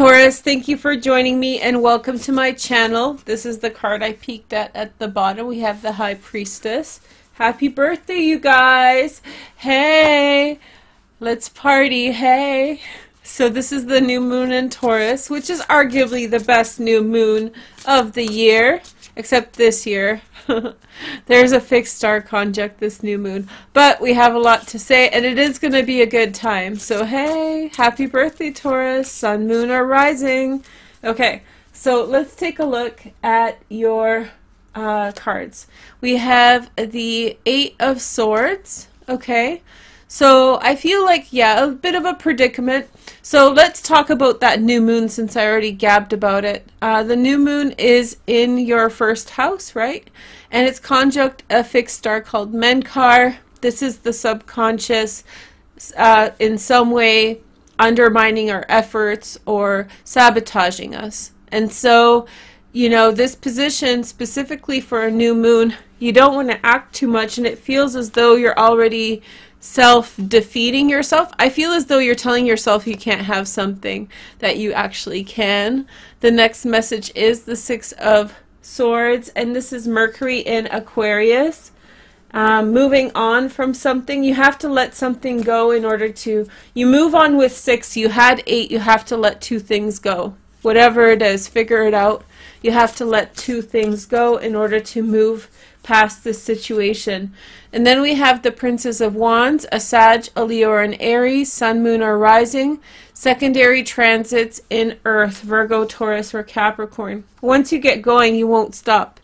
Taurus, thank you for joining me and welcome to my channel. This is the card I peeked at the bottom. We have the High Priestess. Happy birthday, you guys. Hey, let's party. Hey. So this is the new moon in Taurus, which is arguably the best new moon of the year, except this year. There's a fixed star conjunct this new moon, but we have a lot to say and it is going to be a good time. So hey, happy birthday, Taurus. Sun, moon, or rising. Okay, so let's take a look at your cards. We have the Eight of Swords. Okay, so I feel like, yeah, a bit of a predicament. So let's talk about that new moon since I already gabbed about it. The new moon is in your first house, right? And it's conjunct a fixed star called Menkar. This is the subconscious in some way undermining our efforts or sabotaging us. And so, you know, this position specifically for a new moon, you don't want to act too much and it feels as though you're already self-defeating yourself. I feel as though you're telling yourself you can't have something that you actually can. The next message is the Six of Swords, and this is Mercury in Aquarius. Moving on from something, you have to let something go in order to, you move on with 6, you had 8, you have to let 2 things go. Whatever it is, figure it out. You have to let 2 things go in order to move past this situation. And then we have the Princess of Wands, a Sag, a Leo, or an Aries, Sun, Moon, or Rising. Secondary transits in Earth, Virgo, Taurus, or Capricorn. Once you get going, you won't stop.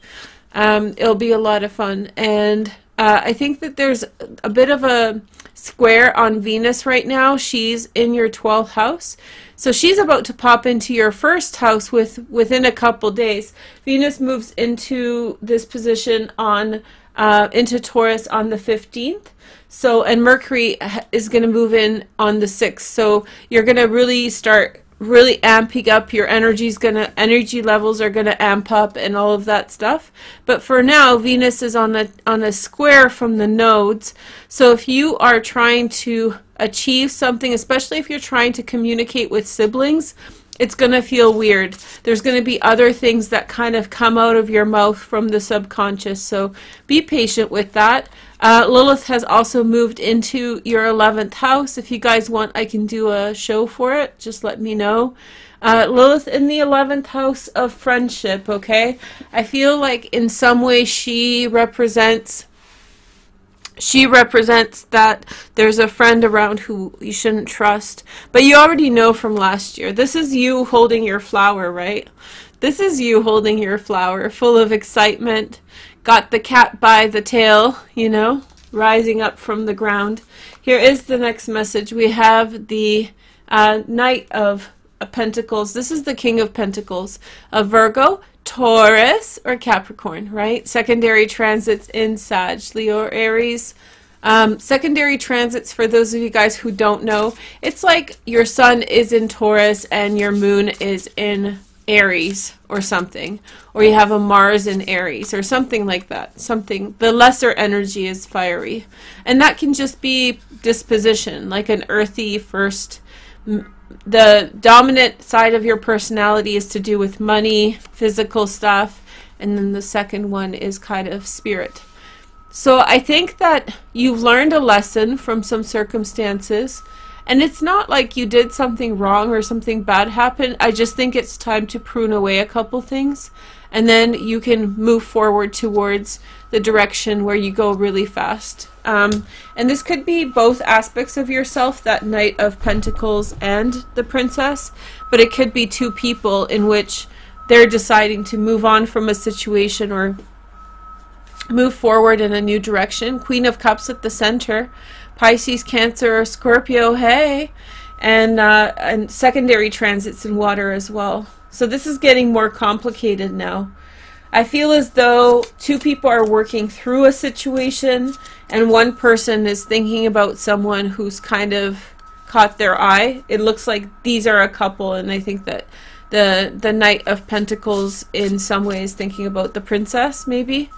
It'll be a lot of fun. And I think that there's a bit of a square on Venus right now. She's in your 12th house. So she's about to pop into your first house within a couple days. Venus moves into this position on into Taurus on the 15th. So, and Mercury is going to move in on the 6th. So you're going to really start amping up your energy levels are going to amp up and all of that stuff. But for now, Venus is on a square from the nodes. So if you are trying to achieve something, especially if you're trying to communicate with siblings, it's going to feel weird. There's going to be other things that kind of come out of your mouth from the subconscious. So be patient with that. Lilith has also moved into your 11th house. If you guys want, I can do a show for it. Just let me know. Lilith in the 11th house of friendship, okay? I feel like in some way she represents that there's a friend around who you shouldn't trust. But you already know from last year. This is you holding your flower, right? This is you holding your flower, full of excitement. Got the cat by the tail, you know, rising up from the ground. Here is the next message. We have the Knight of Pentacles. This is the King of Pentacles. A Virgo, Taurus, or Capricorn, right? Secondary transits in Sag, Leo, or Aries. Secondary transits, for those of you guys who don't know, it's like your sun is in Taurus and your moon is in Aries or something, or you have a Mars in Aries or something like that. Something, the lesser energy is fiery, and that can just be disposition, like an earthy first. The dominant side of your personality is to do with money, physical stuff, and then the second one is kind of spirit. So I think that you've learned a lesson from some circumstances, and it's not like you did something wrong or something bad happened. I just think it's time to prune away a couple things, and then you can move forward towards the direction where you go really fast. And this could be both aspects of yourself, that Knight of Pentacles and the Princess, but it could be 2 people in which they're deciding to move on from a situation or move forward in a new direction. Queen of Cups at the center, Pisces, Cancer, or Scorpio, hey, and secondary transits in water as well. So this is getting more complicated now. I feel as though 2 people are working through a situation and one person is thinking about someone who's kind of caught their eye. It looks like these are a couple, and I think that the Knight of Pentacles in some ways thinking about the princess maybe,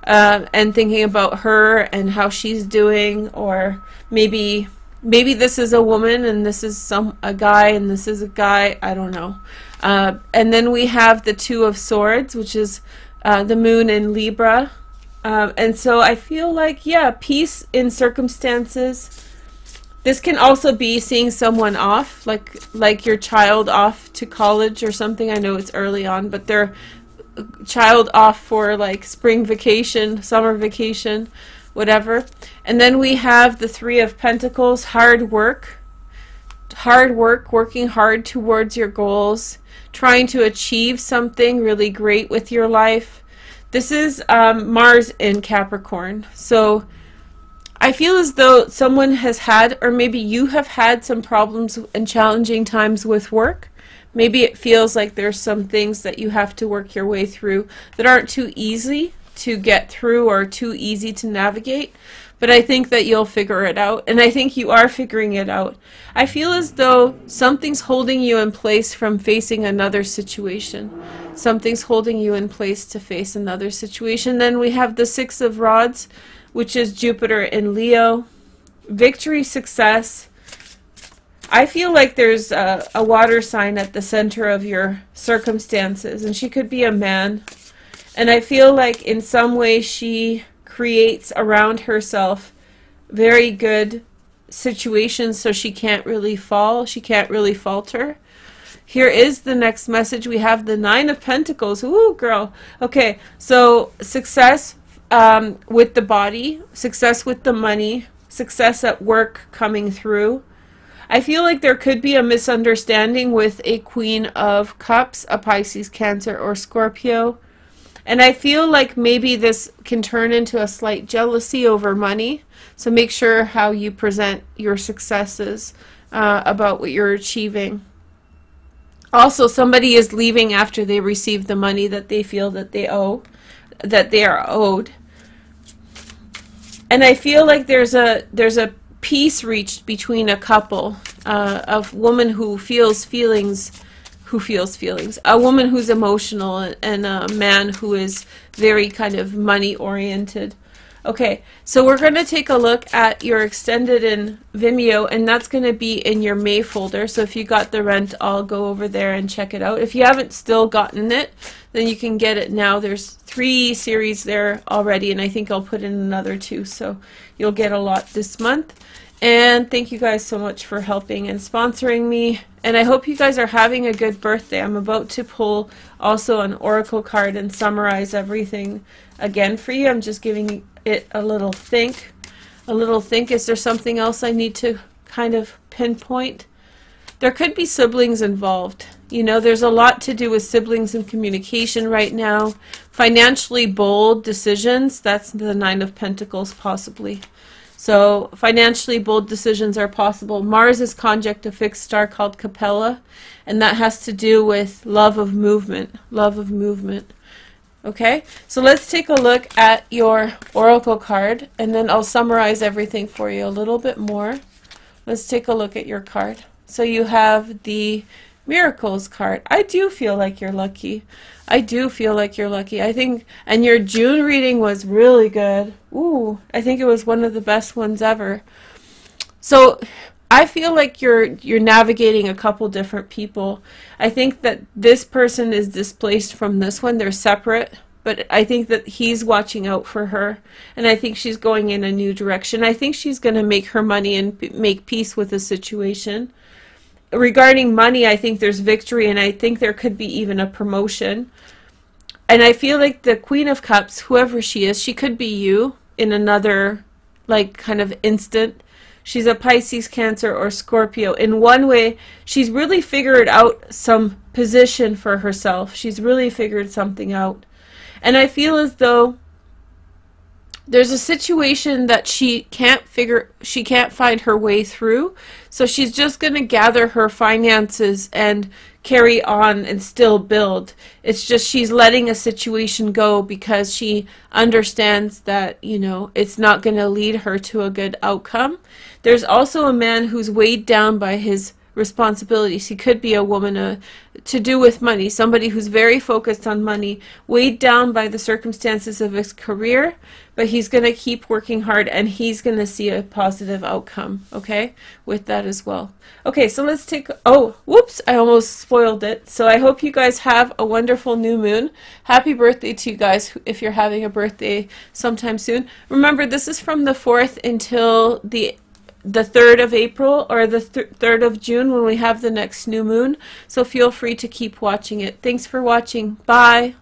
and thinking about her and how she's doing, or maybe Maybe this is a woman and this is a guy and this is a guy. I don't know. And then we have the Two of Swords, which is the moon in Libra. And so I feel like, yeah, peace in circumstances. This can also be seeing someone off, like your child off to college or something. I know it's early on, but their child off for like spring vacation, summer vacation, whatever. And then we have the Three of Pentacles, hard work, working hard towards your goals, trying to achieve something really great with your life. This is Mars in Capricorn. So I feel as though someone has had, or maybe you have had, some problems and challenging times with work. Maybe it feels like there's some things that you have to work your way through that aren't too easy to get through or too easy to navigate. But I think that you'll figure it out, and I think you are figuring it out. I feel as though something's holding you in place from facing another situation. Something's holding you in place to face another situation. Then we have the Six of Rods, which is Jupiter in Leo. Victory, success. I feel like there's a water sign at the center of your circumstances, and she could be a man. And I feel like in some way she creates around herself very good situations so she can't really fall, she can't really falter. Here is the next message. We have the Nine of Pentacles. Ooh, girl. Okay, so success with the body, success with the money, success at work coming through. I feel like there could be a misunderstanding with a Queen of Cups, a Pisces, Cancer, or Scorpio. And I feel like maybe this can turn into a slight jealousy over money. So make sure how you present your successes about what you're achieving. Also, somebody is leaving after they receive the money that they feel that they owe, that they are owed. And I feel like there's a peace reached between a couple of woman who feels feelings. A woman who's emotional and a man who is very kind of money oriented. Okay, so we're going to take a look at your extended in Vimeo, and that's going to be in your May folder. So if you got the rent, I'll go over there and check it out. If you haven't still gotten it, then you can get it now. There's 3 series there already, and I think I'll put in another 2, so you'll get a lot this month. And thank you guys so much for helping and sponsoring me. And I hope you guys are having a good birthday. I'm about to pull also an oracle card and summarize everything again for you. I'm just giving it a little think. Is there something else I need to kind of pinpoint? There could be siblings involved. You know, there's a lot to do with siblings and communication right now. Financially bold decisions. That's the Nine of Pentacles possibly. So financially bold decisions are possible. Mars is conjunct a fixed star called Capella, and that has to do with love of movement. Okay, so let's take a look at your oracle card, and then I'll summarize everything for you a little bit more. Let's take a look at your card. So you have the Miracles card. I do feel like you're lucky. I think, and your June reading was really good. Ooh, I think it was one of the best ones ever. So I feel like you're navigating a couple different people. I think that this person is displaced from this one. They're separate, but I think that he's watching out for her, and I think she's going in a new direction. I think she's going to make her money and make peace with the situation. Regarding money, I think there's victory, and I think there could be even a promotion. And I feel like the Queen of Cups, whoever she is, she could be you in another, like, kind of instant. She's a Pisces, Cancer, or Scorpio. In one way, she's really figured out some position for herself. She's really figured something out. And I feel as though there's a situation that she can't find her way through. So she's just going to gather her finances and carry on and still build. It's just she's letting a situation go because she understands that, you know, it's not going to lead her to a good outcome. There's also a man who's weighed down by his responsibilities. He could be a woman to do with money, somebody who's very focused on money, weighed down by the circumstances of his career, but he's going to keep working hard and he's going to see a positive outcome, okay, with that as well. Okay, so let's take, oh, whoops, I almost spoiled it. So I hope you guys have a wonderful new moon. Happy birthday to you guys if you're having a birthday sometime soon. Remember, this is from the 4th until the 3rd of April or the 3rd of June when we have the next new moon. So feel free to keep watching it. Thanks for watching. Bye.